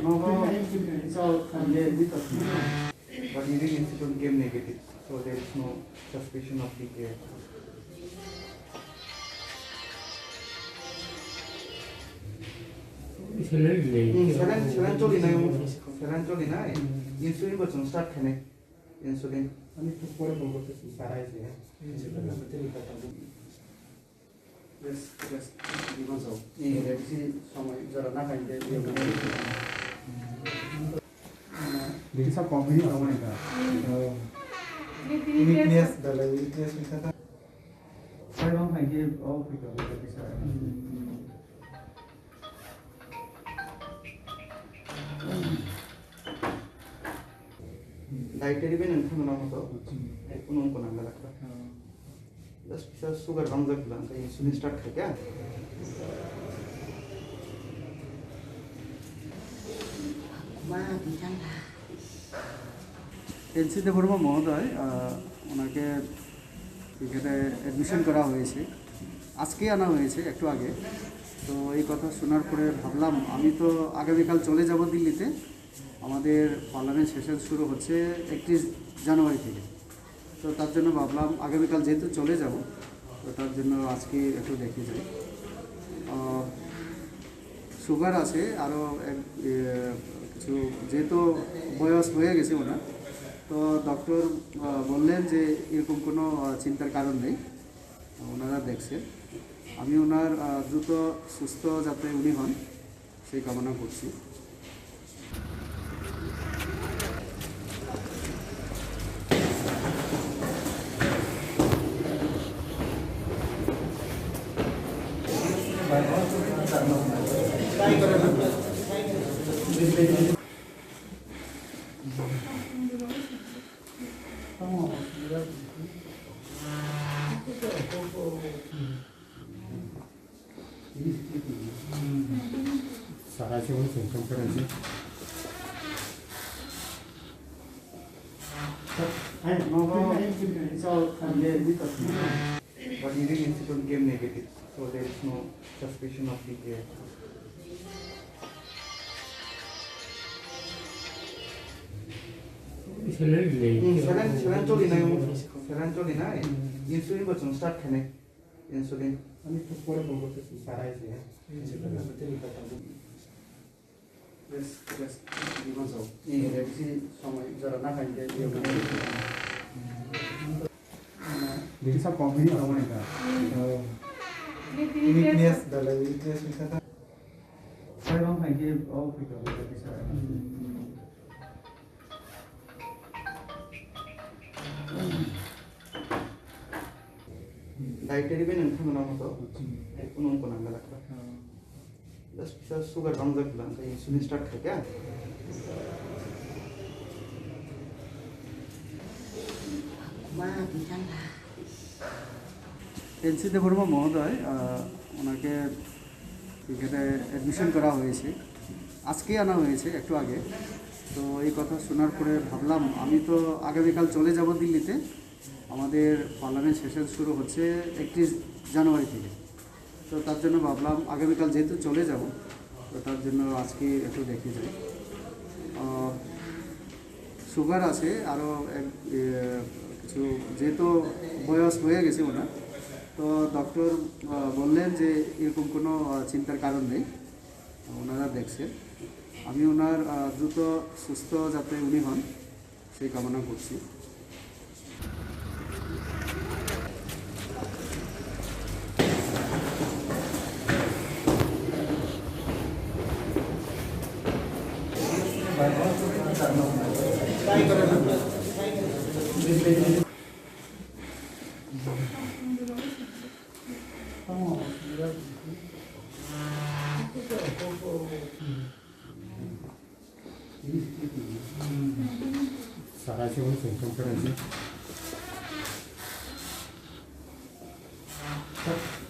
Nogo is all with us. But urine institute came negative, so there is no suspicion of PK. Serantolina, insulin was on start connect. Insulin. Yes, because of this is a combination of weakness, the weakness with that. I don't think I gave all people this. Dietary ben and just because sugar runs up, insulin start. NC Debbarma महोदय ওনাকে এখানে admission করা হয়েছে আজকে আনা হয়েছে একটু আগে তো এই কথা শোনার পরে ভাবলাম আমি তো আগামীকাল চলে যাব দিল্লিতে আমাদের পার্লামেন্ট সেশন শুরু হচ্ছে 31 জানুয়ারি থেকে তো তার জন্য ভাবলাম আগামীকাল যেহেতু চলে যাব তো তার জন্য আজকে একটু দেখে যাই সুগার আছে আরও কিছু যেহেতু বয়স হয়ে গেছে ওনার তো ডক্টর বললেন যে এরকম কোনো চিন্তার কারণ নেই ওনারা দেখছে আমি ওনার দ্রুত সুস্থ যাতে উনি হন সেই কামনা করছি Nogo is all with us. But urine institute came negative, so there is no suspicion of PK. Serantolina, insulin was on start connect. Insulin. Yes, because of this is a combination of weakness, the weakness with that. I don't think I gave all people this. Dietary ben and just because sugar runs up, insulin start. NC Debbarma মহোদয় ওনাকে এখানে admission করা হয়েছে আজকে আনা হয়েছে একটু আগে তো এই কথা শোনার পরে ভাবলাম আমি তো আগামীকাল চলে যাব দিল্লিতে আমাদের পার্লামেন্ট সেশন শুরু হচ্ছে 31 জানুয়ারি থেকে তো তার জন্য ভাবলাম আগামীকাল যেহেতু চলে যাব তো তার জন্য আজকে একটু দেখে যাই সুগার আছে আরও কিছু যেহেতু বয়স হয়ে গেছে ওনার তো ডক্টর বললেন যে এরকম কোনো চিন্তার কারণ নেই ওনারা দেখছে আমি ওনার দ্রুত সুস্থ যাতে উনি হন সেই কামনা করছি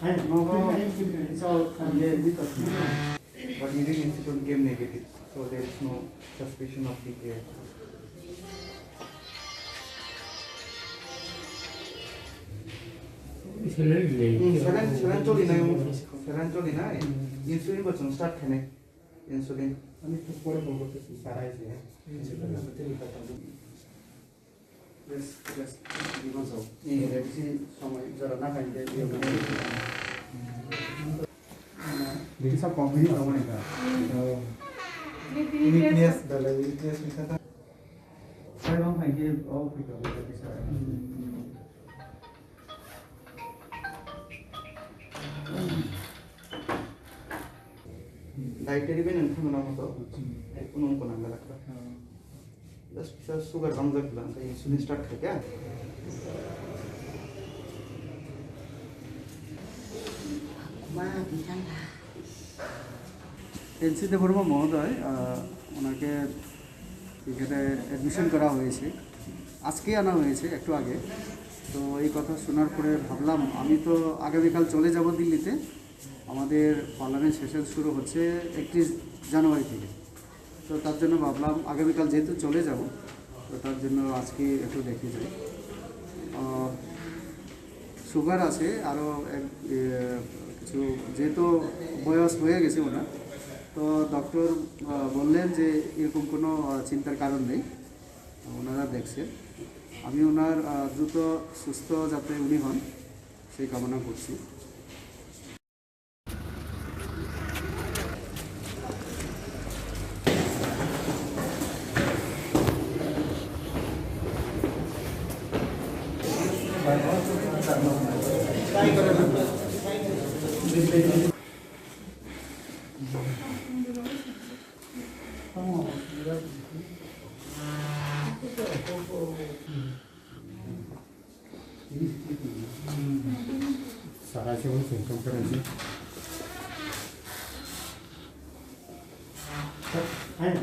Nogo, it's all Thangwi. But urine institute came negative, so there is no suspicion of decay. Saline চলি নাই ইনসুলিন বচন স্টার্ট খানে ইনসুলিন আমি একটু পরে ফোন করতেছি স্যার আইছে বেশি সময় যারা না খাইতে देखिए सब कॉम्बिनी होने का वीकनेस दल वीकनेस लिखा था सर हम खाएंगे और फिर कभी सर डाइटरी भी नहीं मना हो तो उन्होंने को नाम लगा बस सर शुगर कम कर दिया तो इंसुलिन स्टार्ट कर क्या এনসি দেববর্মা মহোদয় ওনাকে এখানে অ্যাডমিশন করা হয়েছে আজকেই আনা হয়েছে একটু আগে তো এই কথা শোনার পরে ভাবলাম আমি তো আগামীকাল চলে যাব দিল্লিতে আমাদের পার্লামেন্ট সেশন শুরু হচ্ছে 31 জানুয়ারি থেকে তো তার জন্য ভাবলাম আগামীকাল যেহেতু চলে যাব তো তার জন্য আজকে একটু দেখে যাই সুগার আছে আরও কিছু যেহেতু বয়স হয়ে গেছে ওনার তো ডক্টর বললেন যে এরকম কোনো চিন্তার কারণ নেই ওনারা দেখছে আমি ওনার দ্রুত সুস্থ যাতে উনি হন সেই কামনা করছি सारा से वो सिम्टम करेंगे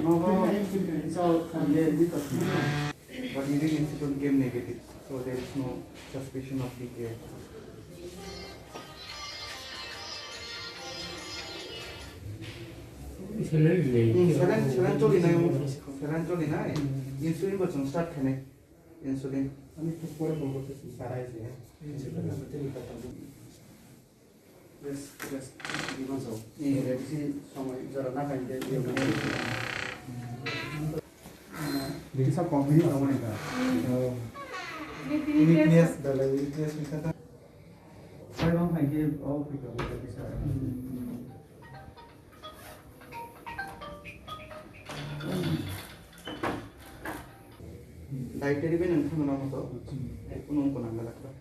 Nogo, it's all Thangwi. but urine institute came negative, so there is no suspicion of decay. saline চলি নাই ইনসুলিন বচন স্টার্ট খানে ইনসুলিন আমি একটু পরে ফোন করতেছি স্যার আইছে বেশি সময় যারা না খাইতে देखिए सब कॉम्बिनी होने का वीकनेस दल वीकनेस लिखा था सर हम खाएंगे और फिर कभी सर डाइटरी भी नहीं मना हो तो उन्होंने को नाम लगा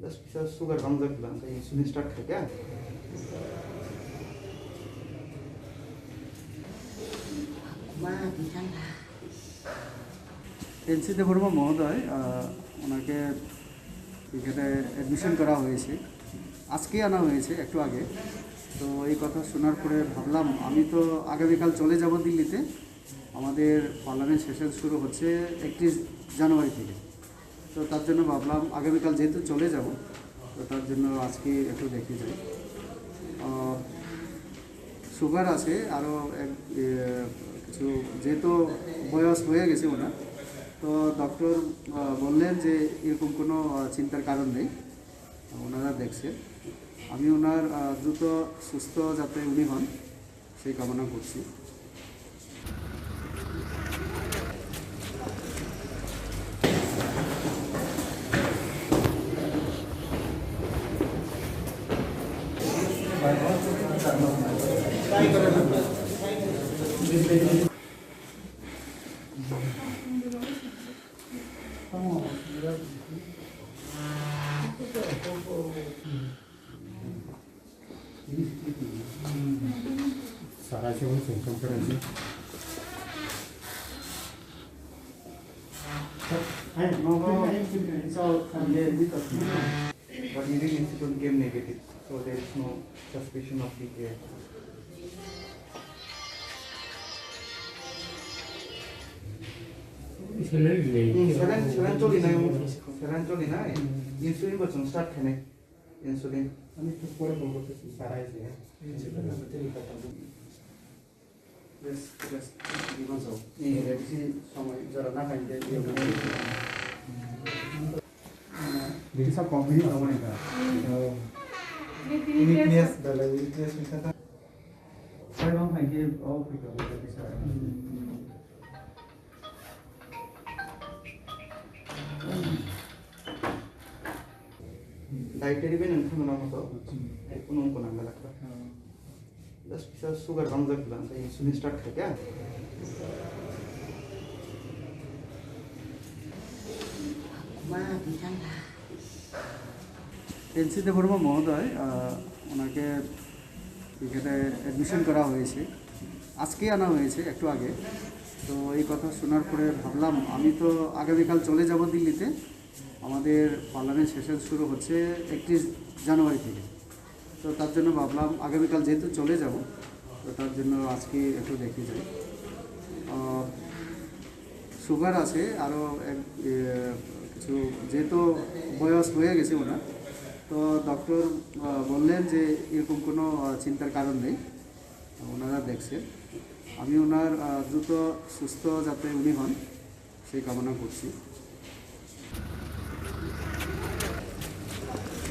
बस सर शुगर कम कर दिया तो इंसुलिन स्टार्ट कर क्या এনসি দেববর্মা মহোদয় ওনাকে এখানে অ্যাডমিশন করা হয়েছে আজকেই আনা হয়েছে একটু আগে তো এই কথা শোনার পরে ভাবলাম আমি তো আগামীকাল চলে যাব দিল্লিতে আমাদের পার্লামেন্ট সেশন শুরু হচ্ছে 31 জানুয়ারি থেকে তো তার জন্য ভাবলাম আগামীকাল যেহেতু চলে যাব তো তার জন্য আজকে একটু দেখে যাই সুগার আছে আরও কিছু যেহেতু বয়স হয়ে গেছে ওনার তো ডক্টর বললেন যে এরকম কোনো চিন্তার কারণ নেই ওনারা দেখছে আমি ওনার দ্রুত সুস্থ যাতে উনি হন সেই কামনা করছি सारा से वो सिम्टम करेंगे Nogo, it's all Thangwi. but urine institute came negative, so there is no suspicion of decay. saline চলি নাই ইনসুলিন বচন স্টার্ট খানে ইনসুলিন আমি একটু পরে ফোন করতেছি স্যার আইছে হ্যাঁ সময় যারা না খাইতে This is a company America. Weakness, the weakness with that. Why don't I give all people with this? Dietary ben enthu na moto. Kunun kunang la lakta. Just bisa sugar bang jak lan, tai insulin start khai kya? NC Debbarma মহোদয় ওনাকে এখানে admission করা হয়েছে, আজকেই আনা হয়েছে একটু আগে। তো এই কথা শোনার পরে ভাবলাম আমি তো আগামীকাল চলে যাব দিল্লিতে। আমাদের পার্লামেন্ট সেশন শুরু হচ্ছে 31 জানুয়ারি থেকে। তো তার জন্য ভাবলাম আগামীকাল যেহেতু চলে যাব, তো তার জন্য আজকে একটু দেখে যাই। সুগার আছে আরও কিছু, যেহেতু বয়স হয়ে গেছে ওনার, তো ডক্টর বললেন যে এরকম কোনো চিন্তার কারণ নেই, ওনারা দেখছেন। আমি ওনার দ্রুত সুস্থ যাতে উনি হন সেই কামনা করছি।